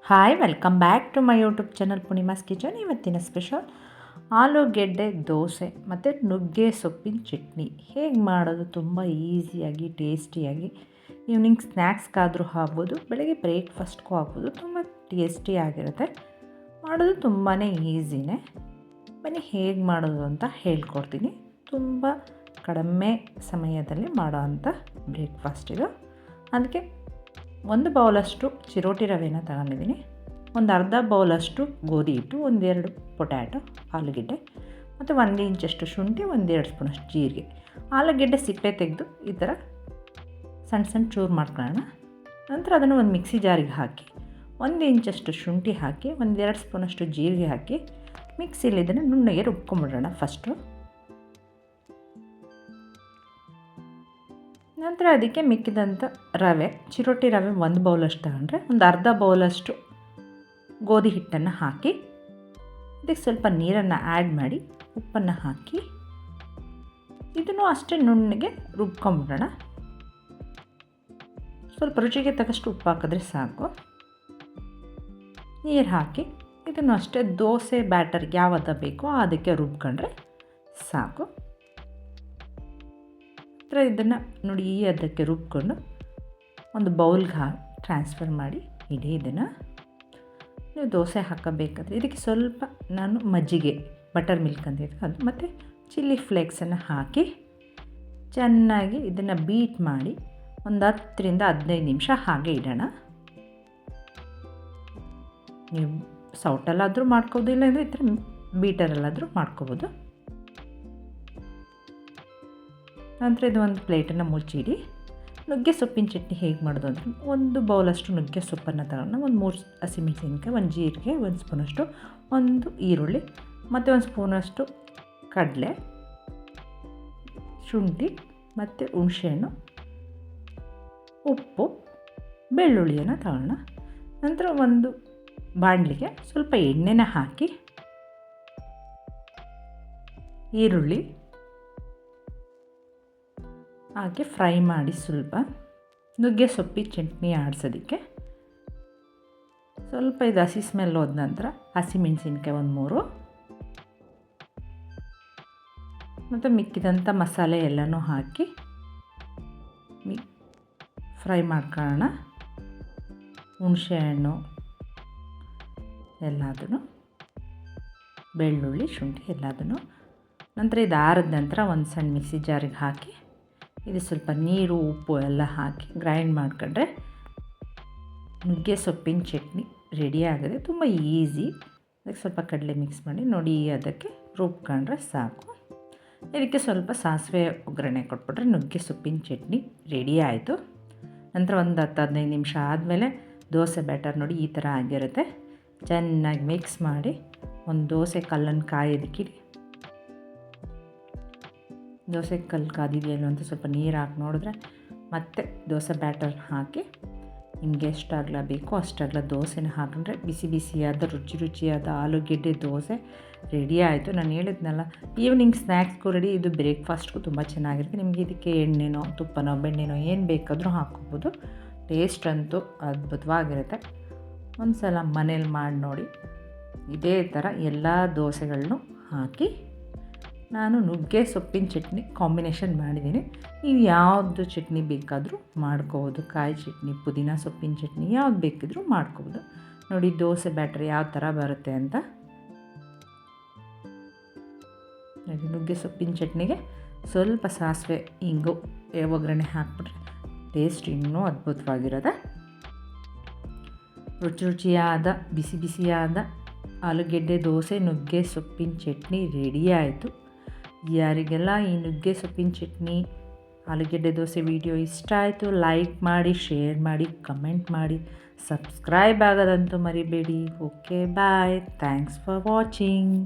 Hi welcome back to my YouTube channel Poornima's kitchen. ಇವತ್ತಿನ special ಆಲೂಗೆಡ್ಡೆ ದೋಸೆ ಮತ್ತು ನುಗ್ಗೆ ಸೊಪ್ಪಿನ ಚಟ್ನಿ ಹೇಗೆ ಮಾಡೋದು. ತುಂಬ ಈಸಿಯಾಗಿ ಟೇಸ್ಟಿಯಾಗಿ ಈವ್ನಿಂಗ್ ಸ್ನ್ಯಾಕ್ಸ್ಗಾದರೂ ಆಗ್ಬೋದು, ಬೆಳಗ್ಗೆ ಬ್ರೇಕ್ಫಾಸ್ಟ್ಗೂ ಆಗ್ಬೋದು. ತುಂಬ ಟೇಸ್ಟಿಯಾಗಿರುತ್ತೆ. ಮಾಡೋದು ತುಂಬಾ ಈಸಿನೇ. ಬನ್ನಿ ಹೇಗೆ ಮಾಡೋದು ಅಂತ ಹೇಳ್ಕೊಡ್ತೀನಿ. ತುಂಬ ಕಡಿಮೆ ಸಮಯದಲ್ಲಿ ಮಾಡೋ ಅಂಥ ಬ್ರೇಕ್ಫಾಸ್ಟ್ ಇದು. ಅದಕ್ಕೆ 1 ಬೌಲಷ್ಟು ಚಿರೋಟಿ ರವೆನ ತಗೊಂಡಿದ್ದೀನಿ, ಒಂದು ಅರ್ಧ ಬೌಲಷ್ಟು ಗೋಧಿ ಹಿಟ್ಟು, 1-2 ಪೊಟ್ಯಾಟೊ ಆಲೂಗೆಡ್ಡೆ ಮತ್ತು 1 ಇಂಚಷ್ಟು ಶುಂಠಿ, 1-2 ಸ್ಪೂನಷ್ಟು ಜೀರಿಗೆ. ಆಲೂಗೆಡ್ಡೆ ಸಿಪ್ಪೆ ತೆಗೆದು ಈ ಥರ ಸಣ್ಣ ಸಣ್ಣ ಚೂರು ಮಾಡ್ಕೊಳ್ಳೋಣ. ನಂತರ ಅದನ್ನು ಒಂದು ಮಿಕ್ಸಿ ಜಾರಿಗೆ ಹಾಕಿ 1 ಇಂಚಷ್ಟು ಶುಂಠಿ ಹಾಕಿ 1-2 ಸ್ಪೂನಷ್ಟು ಜೀರಿಗೆ ಹಾಕಿ ಮಿಕ್ಸಿಲಿ ಇದನ್ನು ನುಣ್ಣಗೆ ರುಬ್ಕೊಂಬಿಡೋಣ ಫಸ್ಟು. ನಂತರ ಅದಕ್ಕೆ ಮಿಕ್ಕಿದಂಥ ರವೆ, ಚಿರೋಟಿ ರವೆ 1 ಬೌಲಷ್ಟು ತಗೊಂಡ್ರೆ ಒಂದು ಅರ್ಧ ಬೌಲಷ್ಟು ಗೋಧಿ ಹಿಟ್ಟನ್ನು ಹಾಕಿ ಇದಕ್ಕೆ ಸ್ವಲ್ಪ ನೀರನ್ನು ಆ್ಯಡ್ ಮಾಡಿ ಉಪ್ಪನ್ನು ಹಾಕಿ ಇದನ್ನು ಅಷ್ಟೇ ನುಣ್ಣಗೆ ರುಬ್ಕೊಂಬಿಡೋಣ. ಸ್ವಲ್ಪ ರುಚಿಗೆ ತಕ್ಕಷ್ಟು ಉಪ್ಪು ಹಾಕಿದ್ರೆ ಸಾಕು. ನೀರು ಹಾಕಿ ಇದನ್ನು ಅಷ್ಟೇ ದೋಸೆ ಬ್ಯಾಟರ್ಗೆ ಯಾವುದು ಬೇಕೋ ಅದಕ್ಕೆ ರುಬ್ಕೊಂಡ್ರೆ ಸಾಕು. ಇದನ್ನು ನೋಡಿ ಈ ಅದಕ್ಕೆ ರುಬ್ಕೊಂಡು ಒಂದು ಬೌಲ್ಗೆ ಟ್ರಾನ್ಸ್ಫರ್ ಮಾಡಿ ಇಡೀ ಇದನ್ನು. ನೀವು ದೋಸೆ ಹಾಕಬೇಕಾದ್ರೆ ಇದಕ್ಕೆ ಸ್ವಲ್ಪ ನಾನು ಮಜ್ಜಿಗೆ, ಬಟರ್ ಮಿಲ್ಕ್ ಅಂತ ಅದು ಮತ್ತು ಚಿಲ್ಲಿ ಫ್ಲೇಕ್ಸನ್ನು ಹಾಕಿ ಚೆನ್ನಾಗಿ ಇದನ್ನು ಬೀಟ್ ಮಾಡಿ ಒಂದು 10-15 ನಿಮಿಷ ಹಾಗೆ ಇಡೋಣ. ನೀವು ಸೌಟಲ್ಲಾದರೂ ಮಾಡ್ಕೋಬೋದು, ಇಲ್ಲಾಂದರೆ ಈ ಥರ ಬೀಟರಲ್ಲಾದರೂ ಮಾಡ್ಕೋಬೋದು. ನಂತರ ಇದು ಒಂದು ಪ್ಲೇಟನ್ನು ಮುಚ್ಚಿಡಿ. ನುಗ್ಗೆ ಸೊಪ್ಪಿನ ಚಟ್ನಿ ಹೇಗೆ ಮಾಡೋದು ಅಂದರೆ 1 ಬೌಲಷ್ಟು ನುಗ್ಗೆ ಸೊಪ್ಪನ್ನು ತಗೊಂಡು 3 ಹಸಿಮೆಣಸಿನ್ಕಾಯಿ, 1 ಜೀರಿಗೆ, 1 ಸ್ಪೂನಷ್ಟು, 1 ಈರುಳ್ಳಿ ಮತ್ತು 1 ಸ್ಪೂನಷ್ಟು ಕಡಲೆ, ಶುಂಠಿ ಮತ್ತು ಹುಣಸೆಹಣ್ಣು, ಉಪ್ಪು, ಬೆಳ್ಳುಳ್ಳಿಯನ್ನು ತಗೋಣ. ನಂತರ ಒಂದು ಬಾಣಲಿಗೆ ಸ್ವಲ್ಪ ಎಣ್ಣೆನ ಹಾಕಿ ಈರುಳ್ಳಿ ಹಾಕಿ ಫ್ರೈ ಮಾಡಿ ಸ್ವಲ್ಪ ನುಗ್ಗೆ ಸೊಪ್ಪಿನ ಚಟ್ನಿ ಆಡಿಸೋದಕ್ಕೆ ಸ್ವಲ್ಪ ಇದು ಹಸಿ ಸ್ಮೆಲ್ ಹೋದ ನಂತರ ಹಸಿಮೆಣಸಿನ್ಕಾಯಿ 3 ಮತ್ತು ಮಿಕ್ಕಿದಂಥ ಮಸಾಲೆ ಎಲ್ಲನೂ ಹಾಕಿ ಫ್ರೈ ಮಾಡ್ಕೊಳ್ಳೋಣ. ಹುಣಸೆಹಣ್ಣು ಎಲ್ಲದನ್ನು, ಬೆಳ್ಳುಳ್ಳಿ, ಶುಂಠಿ ಎಲ್ಲದನ್ನು. ನಂತರ ಇದು ಆರಿದ ನಂತರ ಒಂದು ಸಣ್ಣ ಮಿಕ್ಸಿ ಜಾರಿಗೆ ಹಾಕಿ ಇದು ಸ್ವಲ್ಪ ನೀರು, ಉಪ್ಪು ಎಲ್ಲ ಹಾಕಿ ಗ್ರೈಂಡ್ ಮಾಡ್ಕೊಂಡ್ರೆ ನುಗ್ಗೆ ಸೊಪ್ಪಿನ ಚಟ್ನಿ ರೆಡಿ ಆಗಿದೆ. ತುಂಬ ಈಸಿ. ಅದಕ್ಕೆ ಸ್ವಲ್ಪ ಕಡಲೆ ಮಿಕ್ಸ್ ಮಾಡಿ ನೋಡಿ ಅದಕ್ಕೆ ರುಬ್ಕೊಂಡ್ರೆ ಸಾಕು. ಇದಕ್ಕೆ ಸ್ವಲ್ಪ ಸಾಸಿವೆ ಒಗ್ಗರಣೆ ಕೊಟ್ಬಿಟ್ರೆ ನುಗ್ಗೆ ಸೊಪ್ಪಿನ ಚಟ್ನಿ ರೆಡಿ ಆಯಿತು. ನಂತರ ಒಂದು 10-15 ನಿಮಿಷ ಆದಮೇಲೆ ದೋಸೆ ಬ್ಯಾಟರ್ ನೋಡಿ ಈ ಥರ ಆಗಿರುತ್ತೆ. ಚೆನ್ನಾಗಿ ಮಿಕ್ಸ್ ಮಾಡಿ ಒಂದು ದೋಸೆ ಕಲ್ಲನ್ನು ಕಾಯೋದಕ್ಕಿಡಿ. ದೋಸೆ ಕಲ್ಲು ಕಾದಿದೆಯಲ್ಲ ಅಂತ ಸ್ವಲ್ಪ ನೀರು ಹಾಕಿ ನೋಡಿದ್ರೆ ಮತ್ತೆ ದೋಸೆ ಬ್ಯಾಟರ್ ಹಾಕಿ ನಿಮಗೆ ಎಷ್ಟಾಗಲ ಬೇಕೋ ಅಷ್ಟಾಗಲ ದೋಸೆನ ಹಾಕಿದ್ರೆ ಬಿಸಿ ಬಿಸಿಯಾದ ರುಚಿಯಾದ ಆಲೂಗೆಡ್ಡೆ ದೋಸೆ ರೆಡಿ ಆಯಿತು. ನಾನು ಹೇಳಿದ್ನಲ್ಲ, ಈವ್ನಿಂಗ್ ಸ್ನ್ಯಾಕ್ಸ್ಗೂ ರೆಡಿ, ಇದು ಬ್ರೇಕ್ಫಾಸ್ಟ್ಗೂ ತುಂಬ ಚೆನ್ನಾಗಿರುತ್ತೆ. ನಿಮಗೆ ಇದಕ್ಕೆ ಎಣ್ಣೆನೋ ತುಪ್ಪನೋ ಬೆಣ್ಣೆನೋ ಏನು ಬೇಕಾದರೂ ಹಾಕ್ಕೋಬೋದು. ಟೇಸ್ಟ್ ಅಂತೂ ಅದ್ಭುತವಾಗಿರುತ್ತೆ. ಒಂದು ಸಲ ಮನೇಲಿ ಮಾಡಿ ನೋಡಿ. ಇದೇ ಥರ ಎಲ್ಲ ದೋಸೆಗಳನ್ನೂ ಹಾಕಿ ನಾನು ನುಗ್ಗೆ ಸೊಪ್ಪಿನ ಚಟ್ನಿ ಕಾಂಬಿನೇಷನ್ ಮಾಡಿದ್ದೀನಿ. ನೀವು ಯಾವುದು ಚಟ್ನಿ ಬೇಕಾದರೂ ಮಾಡ್ಕೋಬೋದು. ಕಾಯಿ ಚಟ್ನಿ, ಪುದೀನ ಸೊಪ್ಪಿನ ಚಟ್ನಿ ಯಾವ್ದು ಬೇಕಿದ್ರೂ ಮಾಡ್ಕೋಬೋದು. ನೋಡಿ ದೋಸೆ ಬ್ಯಾಟರ್ ಯಾವ ಥರ ಬರುತ್ತೆ ಅಂತ. ನೋಡಿ ನುಗ್ಗೆ ಸೊಪ್ಪಿನ ಚಟ್ನಿಗೆ ಸ್ವಲ್ಪ ಸಾಸಿವೆ, ಹಿಂಗು, ಒಗ್ಗರಣೆ ಹಾಕ್ಬಿಟ್ರೆ ಟೇಸ್ಟ್ ಇನ್ನೂ ಅದ್ಭುತವಾಗಿರೋದೆ. ರುಚಿಯಾದ ಬಿಸಿ ಬಿಸಿಯಾದ ಆಲೂಗೆಡ್ಡೆ ದೋಸೆ ನುಗ್ಗೆ ಸೊಪ್ಪಿನ ಚಟ್ನಿ ರೆಡಿ ಆಯಿತು. ಯಾರಿಗೆಲ್ಲ ಈ ನುಗ್ಗೆ ಸೊಪ್ಪಿನ ಚಟ್ನಿ ಆಲೂಗೆಡ್ಡೆ ದೋಸೆ ವಿಡಿಯೋ ಇಷ್ಟ ಆಯಿತು, ಲೈಕ್ ಮಾಡಿ, ಶೇರ್ ಮಾಡಿ, ಕಮೆಂಟ್ ಮಾಡಿ, ಸಬ್ಸ್ಕ್ರೈಬ್ ಆಗೋದಂತೂ ಮರಿಬೇಡಿ. Okay, bye. Thanks for watching.